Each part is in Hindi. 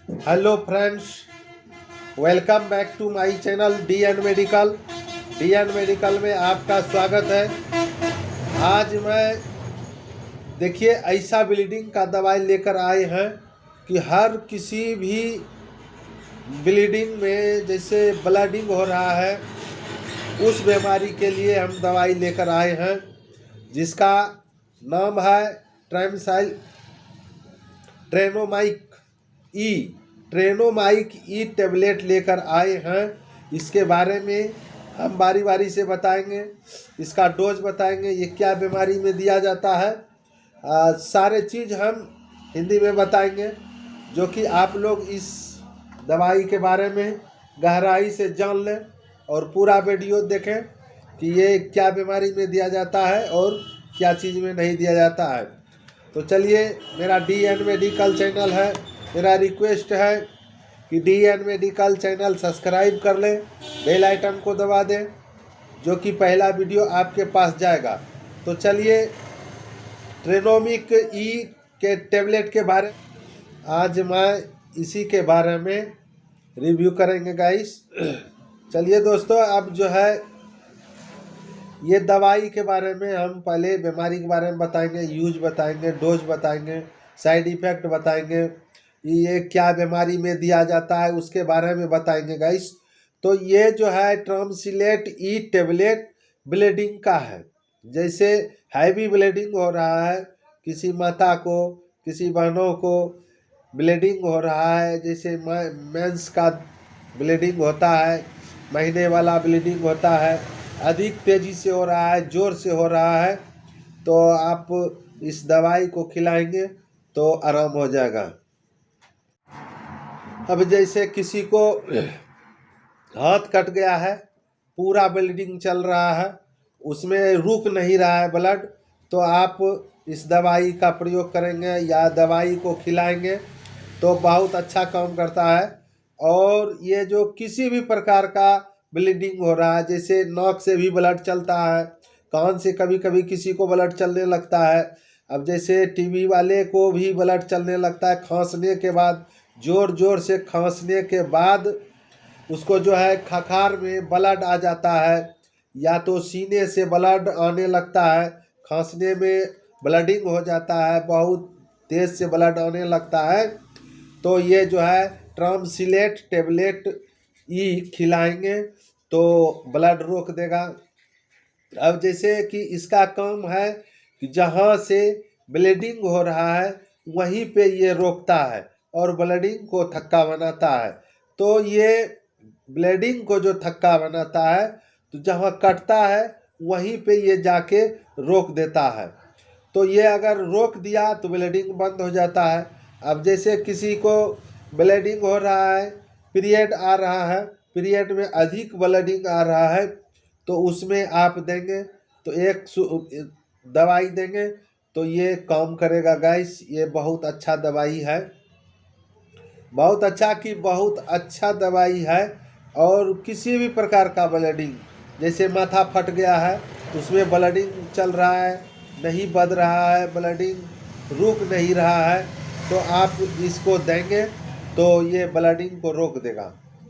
Hello friends, welcome back to my channel D medical. D में आपका स्वागत है। आज मैं देखिए ऐसा ब्लीडिंग का दवाई लेकर आए हैं कि हर किसी भी ब्लीडिंग में जैसे ब्लडिंग हो रहा है उस बीमारी के लिए हम दवाई लेकर आए हैं, जिसका नाम है ट्रेनोमाइक ई टेबलेट लेकर आए हैं। इसके बारे में हम बारी बारी से बताएंगे, इसका डोज बताएंगे, ये क्या बीमारी में दिया जाता है। सारे चीज़ हम हिंदी में बताएंगे, जो कि आप लोग इस दवाई के बारे में गहराई से जान लें और पूरा वीडियो देखें कि ये क्या बीमारी में दिया जाता है और क्या चीज़ में नहीं दिया जाता है। तो चलिए, मेरा डी मेडिकल चैनल है, मेरा रिक्वेस्ट है कि डी मेडिकल चैनल सब्सक्राइब कर लें, बेल आइकन को दबा दें, जो कि पहला वीडियो आपके पास जाएगा। तो चलिए, ट्रेनोमिक ई के टेबलेट के बारे आज मैं इसी के बारे में रिव्यू करेंगे गाइस। चलिए दोस्तों, अब जो है ये दवाई के बारे में हम पहले बीमारी के बारे में बताएंगे, यूज बताएंगे, डोज बताएंगे, साइड इफ़ेक्ट बताएंगे, ये क्या बीमारी में दिया जाता है उसके बारे में बताएंगे गाइस। तो ये जो है ट्रामसिलेट ई टेबलेट ब्लीडिंग का है। जैसे हैवी ब्लीडिंग हो रहा है, किसी माता को, किसी बहनों को ब्लीडिंग हो रहा है, जैसे मेंस का ब्लीडिंग होता है, महीने वाला ब्लीडिंग होता है, अधिक तेज़ी से हो रहा है, ज़ोर से हो रहा है, तो आप इस दवाई को खिलाएंगे तो आराम हो जाएगा। अब जैसे किसी को हाथ कट गया है, पूरा ब्लीडिंग चल रहा है, उसमें रुक नहीं रहा है ब्लड, तो आप इस दवाई का प्रयोग करेंगे या दवाई को खिलाएंगे तो बहुत अच्छा काम करता है। और ये जो किसी भी प्रकार का ब्लीडिंग हो रहा है, जैसे नाक से भी ब्लड चलता है, कान से कभी कभी किसी को ब्लड चलने लगता है, अब जैसे टीबी वाले को भी ब्लड चलने लगता है, खांसने के बाद, ज़ोर ज़ोर से खांसने के बाद उसको जो है खखार में ब्लड आ जाता है, या तो सीने से ब्लड आने लगता है, खांसने में ब्लडिंग हो जाता है, बहुत तेज़ से ब्लड आने लगता है, तो ये जो है ट्रामसिलेट टेबलेट ई खिलाएंगे तो ब्लड रोक देगा। अब जैसे कि इसका काम है कि जहाँ से ब्लीडिंग हो रहा है वहीं पे ये रोकता है और ब्लीडिंग को थक्का बनाता है। तो ये ब्लीडिंग को जो थक्का बनाता है, तो जहाँ कटता है वहीं पे ये जाके रोक देता है। तो ये अगर रोक दिया तो ब्लीडिंग बंद हो जाता है। अब जैसे किसी को ब्लीडिंग हो रहा है, पीरियड आ रहा है, पीरियड में अधिक ब्लीडिंग आ रहा है, तो उसमें आप देंगे तो एक दवाई देंगे तो ये काम करेगा गाइस। ये बहुत अच्छा दवाई है, बहुत अच्छा की बहुत अच्छा दवाई है। और किसी भी प्रकार का ब्लीडिंग, जैसे माथा फट गया है तो उसमें ब्लीडिंग चल रहा है, नहीं बद रहा है, ब्लीडिंग रुक नहीं रहा है, तो आप इसको देंगे तो ये ब्लीडिंग को रोक देगा।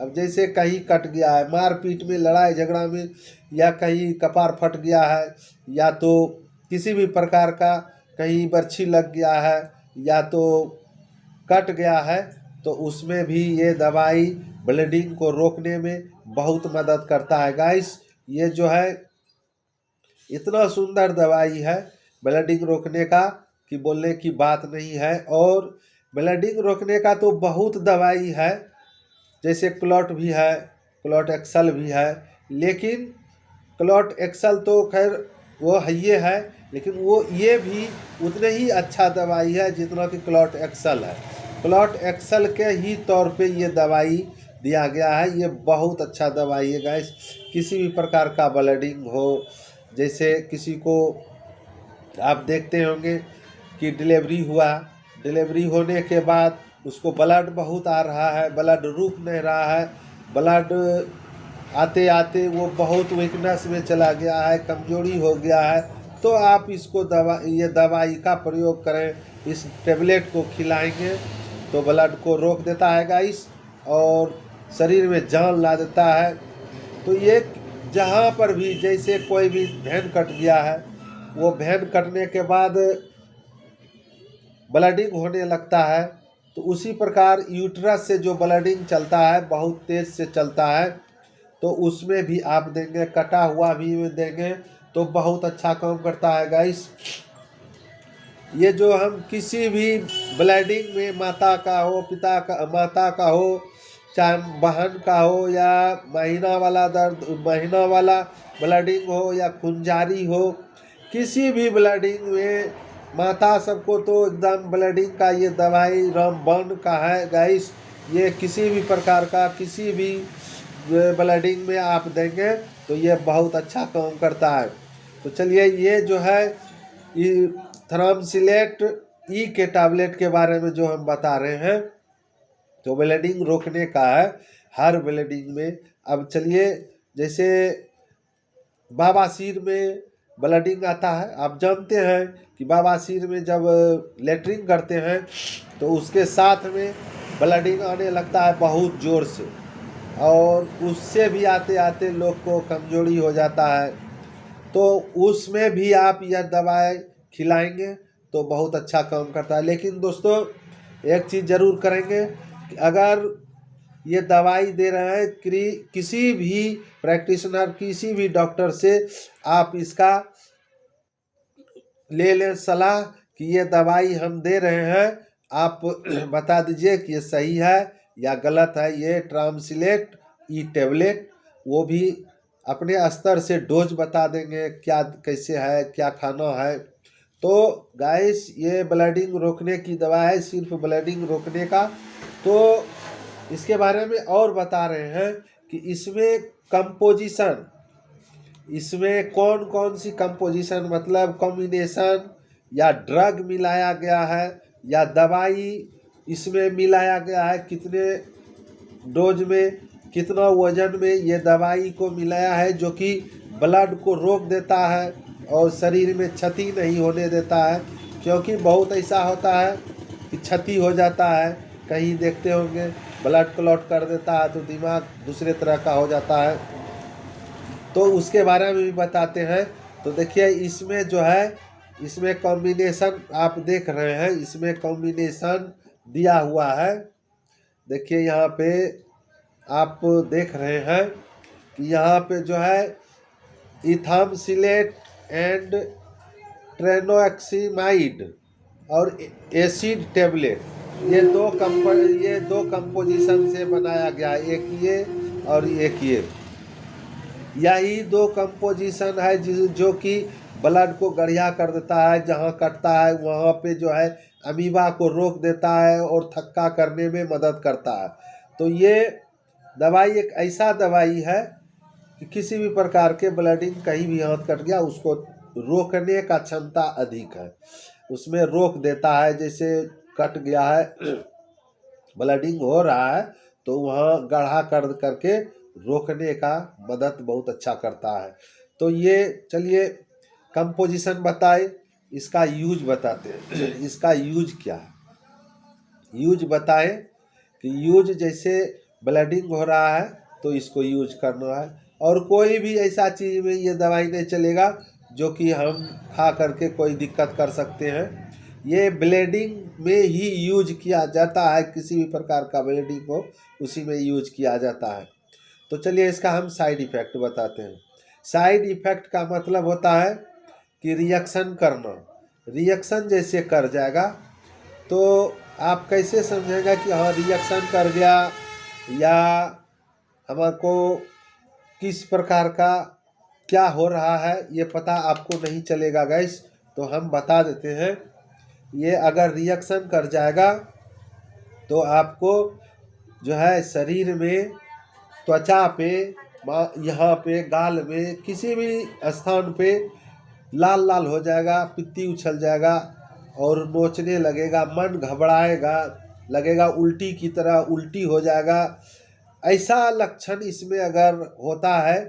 अब जैसे कहीं कट गया है, मारपीट में, लड़ाई झगड़ा में, या कहीं कपार फट गया है, या तो किसी भी प्रकार का कहीं बर्छी लग गया है, या तो कट गया है, तो उसमें भी ये दवाई ब्लीडिंग को रोकने में बहुत मदद करता है गाइस। ये जो है इतना सुंदर दवाई है ब्लीडिंग रोकने का कि बोलने की बात नहीं है। और ब्लीडिंग रोकने का तो बहुत दवाई है, जैसे क्लॉट भी है, क्लॉट एक्सल भी है, लेकिन क्लॉट एक्सल तो खैर वो है है, लेकिन वो ये भी उतने ही अच्छा दवाई है जितना कि क्लॉट एक्सल है। क्लॉट एक्सल के ही तौर पे ये दवाई दिया गया है। ये बहुत अच्छा दवाई है गाइस। किसी भी प्रकार का ब्लीडिंग हो, जैसे किसी को आप देखते होंगे कि डिलीवरी हुआ, डिलीवरी होने के बाद उसको ब्लड बहुत आ रहा है, ब्लड रुक नहीं रहा है, ब्लड आते आते वो बहुत वीकनेस में चला गया है, कमजोरी हो गया है, तो आप इसको ये दवाई का प्रयोग करें, इस टेबलेट को खिलाएंगे तो ब्लड को रोक देता है गाइस और शरीर में जान ला देता है। तो ये जहाँ पर भी जैसे कोई भी वेन कट गया है, वो वेन कटने के बाद ब्लडिंग होने लगता है, तो उसी प्रकार यूट्रस से जो ब्लडिंग चलता है बहुत तेज़ से चलता है, तो उसमें भी आप देंगे, कटा हुआ भी देंगे तो बहुत अच्छा काम करता है गाइस। ये जो हम किसी भी ब्लडिंग में माता का हो, पिता का, माता का हो, चाहे बहन का हो, या महीना वाला दर्द, महीना वाला ब्लडिंग हो या खूनजारी हो, किसी भी ब्लडिंग में माता सबको तो एकदम ब्लडिंग का ये दवाई रामबाण का है गाइस। ये किसी भी प्रकार का किसी भी ब्लडिंग में आप देंगे तो ये बहुत अच्छा काम करता है। तो चलिए ये जो है ये थ्रामसिलेट ई के टैबलेट के बारे में जो हम बता रहे हैं, तो ब्लीडिंग रोकने का है हर ब्लीडिंग में। अब चलिए जैसे बवासीर में ब्लीडिंग आता है, आप जानते हैं कि बवासीर में जब लेटरिन करते हैं तो उसके साथ में ब्लीडिंग आने लगता है बहुत ज़ोर से, और उससे भी आते आते लोग को कमजोरी हो जाता है। तो उसमें भी आप यह दवाई खिलाएंगे तो बहुत अच्छा काम करता है। लेकिन दोस्तों एक चीज़ ज़रूर करेंगे कि अगर ये दवाई दे रहे हैं किसी भी प्रैक्टिशनर, किसी भी डॉक्टर से आप इसका ले लें सलाह कि ये दवाई हम दे रहे हैं, आप बता दीजिए कि ये सही है या गलत है। ये ट्रामसिलेट ई टैबलेट वो भी अपने स्तर से डोज बता देंगे क्या कैसे है, क्या खाना है। तो गाइस ये ब्लीडिंग रोकने की दवा है, सिर्फ ब्लीडिंग रोकने का। तो इसके बारे में और बता रहे हैं कि इसमें कंपोजिशन, इसमें कौन कौन सी कंपोजिशन मतलब कॉम्बिनेशन या ड्रग मिलाया गया है या दवाई इसमें मिलाया गया है, कितने डोज में, कितना वजन में ये दवाई को मिलाया है, जो कि ब्लड को रोक देता है और शरीर में क्षति नहीं होने देता है। क्योंकि बहुत ऐसा होता है कि क्षति हो जाता है, कहीं देखते होंगे ब्लड क्लॉट कर देता है तो दिमाग दूसरे तरह का हो जाता है, तो उसके बारे में भी बताते हैं। तो देखिए इसमें जो है, इसमें कॉम्बिनेशन आप देख रहे हैं, इसमें कॉम्बिनेशन दिया हुआ है। देखिए यहाँ पे आप देख रहे हैं कि यहाँ पे जो है इथामसिलेट एंड ट्रेनोक्सिमाइड और एसिड टैबलेट, ये दो कंपोजिशन से बनाया गया है, एक ये और एक ये। यही दो कंपोजिशन है जो कि ब्लड को गढ़िया कर देता है, जहाँ कटता है वहाँ पे जो है अमीबा को रोक देता है और थक्का करने में मदद करता है। तो ये दवाई एक ऐसा दवाई है कि किसी भी प्रकार के ब्लीडिंग, कहीं भी हाथ कट गया उसको रोकने का क्षमता अधिक है, उसमें रोक देता है। जैसे कट गया है, ब्लीडिंग हो रहा है तो वहाँ गढ़ा कर करके रोकने का मदद बहुत अच्छा करता है। तो ये चलिए कंपोजिशन बताए, इसका यूज बताते हैं। इसका यूज क्या है, यूज बताए कि यूज जैसे ब्लीडिंग हो रहा है तो इसको यूज करना है, और कोई भी ऐसा चीज़ में ये दवाई नहीं चलेगा जो कि हम खा करके कोई दिक्कत कर सकते हैं। ये ब्लीडिंग में ही यूज किया जाता है, किसी भी प्रकार का ब्लीडिंग हो उसी में यूज किया जाता है। तो चलिए इसका हम साइड इफ़ेक्ट बताते हैं। साइड इफ़ेक्ट का मतलब होता है कि रिएक्शन करना, रिएक्शन जैसे कर जाएगा तो आप कैसे समझेगा कि हाँ रिएक्शन कर गया, या हमको किस प्रकार का क्या हो रहा है ये पता आपको नहीं चलेगा गाइस। तो हम बता देते हैं, ये अगर रिएक्शन कर जाएगा तो आपको जो है शरीर में, त्वचा पे, यहाँ पे, गाल में, किसी भी स्थान पे लाल लाल हो जाएगा, पित्ती उछल जाएगा और नोचने लगेगा, मन घबराएगा, लगेगा उल्टी की तरह उल्टी हो जाएगा। ऐसा लक्षण इसमें अगर होता है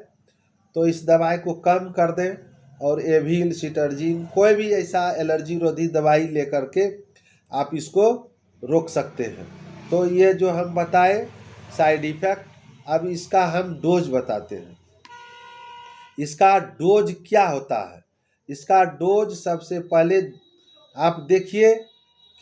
तो इस दवाई को कम कर दें और एविल, सिटर्जिन, कोई भी ऐसा एलर्जी रोधी दवाई लेकर के आप इसको रोक सकते हैं। तो ये जो हम बताए साइड इफ़ेक्ट, अब इसका हम डोज बताते हैं। इसका डोज क्या होता है? इसका डोज सबसे पहले आप देखिए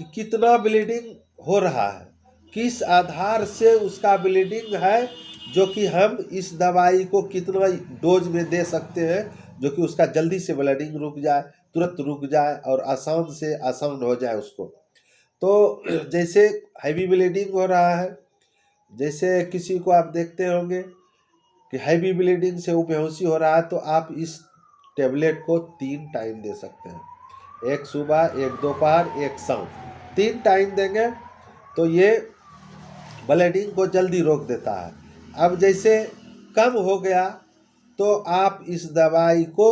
कि कितना ब्लीडिंग हो रहा है, किस आधार से उसका ब्लीडिंग है, जो कि हम इस दवाई को कितना डोज में दे सकते हैं जो कि उसका जल्दी से ब्लीडिंग रुक जाए, तुरंत रुक जाए और आसान से आसान हो जाए उसको। तो जैसे हैवी ब्लीडिंग हो रहा है, जैसे किसी को आप देखते होंगे कि हैवी ब्लीडिंग से वो बेहोशी हो रहा है, तो आप इस टेबलेट को 3 टाइम दे सकते हैं, एक सुबह, एक दोपहर, एक शाम, 3 टाइम देंगे तो ये ब्लीडिंग को जल्दी रोक देता है। अब जैसे कम हो गया तो आप इस दवाई को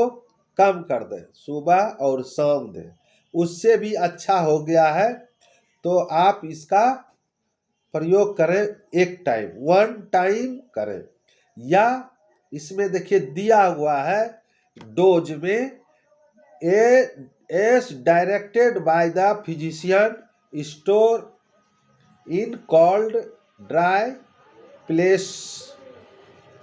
कम कर दें, सुबह और शाम दें। उससे भी अच्छा हो गया है तो आप इसका प्रयोग करें एक टाइम, 1 टाइम करें। या इसमें देखिए दिया हुआ है डोज में, S directed by the physician, store in cold dry place,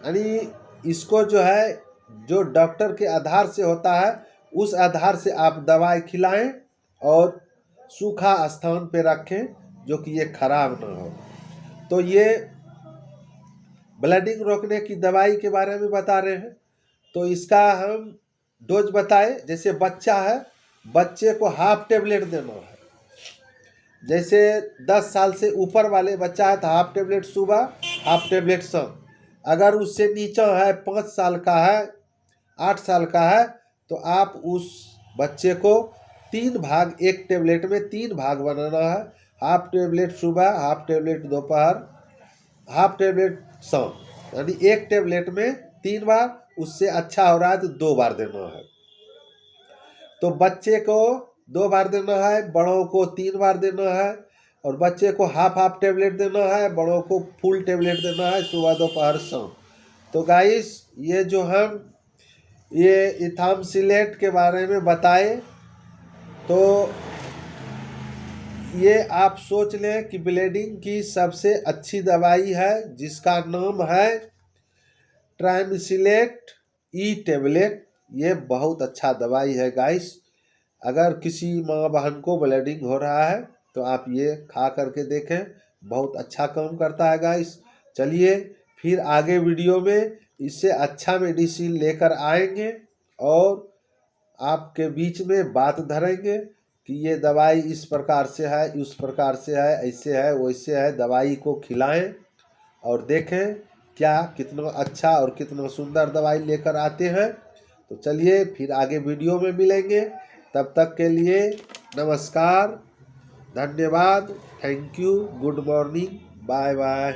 यानी इसको जो है जो डॉक्टर के आधार से होता है उस आधार से आप दवाई खिलाएं और सूखा स्थान पे रखें जो कि ये खराब ना हो। तो ये ब्लीडिंग रोकने की दवाई के बारे में बता रहे हैं। तो इसका हम डोज बताए, जैसे बच्चा है, बच्चे को हाफ टेबलेट देना है। जैसे 10 साल से ऊपर वाले बच्चा है तो हाफ टेबलेट सुबह, हाफ टेबलेट शाम। अगर उससे नीचा है, 5 साल का है, 8 साल का है, तो आप उस बच्चे को 3 भाग, एक टेबलेट में 3 भाग बनाना है, हाफ टेबलेट सुबह, हाफ टेबलेट दोपहर, हाफ टेबलेट शाम, यानी एक टेबलेट में 3 बार। उससे अच्छा हो रहा है तो 2 बार देना है। तो बच्चे को 2 बार देना है, बड़ों को 3 बार देना है, और बच्चे को हाफ हाफ टेबलेट देना है, बड़ों को फुल टेबलेट देना है, सुबह दोपहर शाम। तो गाइस ये जो हम ये इथामसिलेट के बारे में बताए, तो ये आप सोच लें कि ब्लीडिंग की सबसे अच्छी दवाई है जिसका नाम है ट्राइमसिलेट ई टेबलेट। ये बहुत अच्छा दवाई है गाइस। अगर किसी माँ बहन को ब्लीडिंग हो रहा है तो आप ये खा करके देखें, बहुत अच्छा काम करता है गाइस। चलिए फिर आगे वीडियो में इससे अच्छा मेडिसिन लेकर आएंगे और आपके बीच में बात धरेंगे कि ये दवाई इस प्रकार से है, उस प्रकार से है, ऐसे है, वैसे है। दवाई को खिलाएं और देखें क्या कितना अच्छा और कितना सुंदर दवाई लेकर आते हैं। तो चलिए फिर आगे वीडियो में मिलेंगे, तब तक के लिए नमस्कार, धन्यवाद, thank you, good morning, bye bye.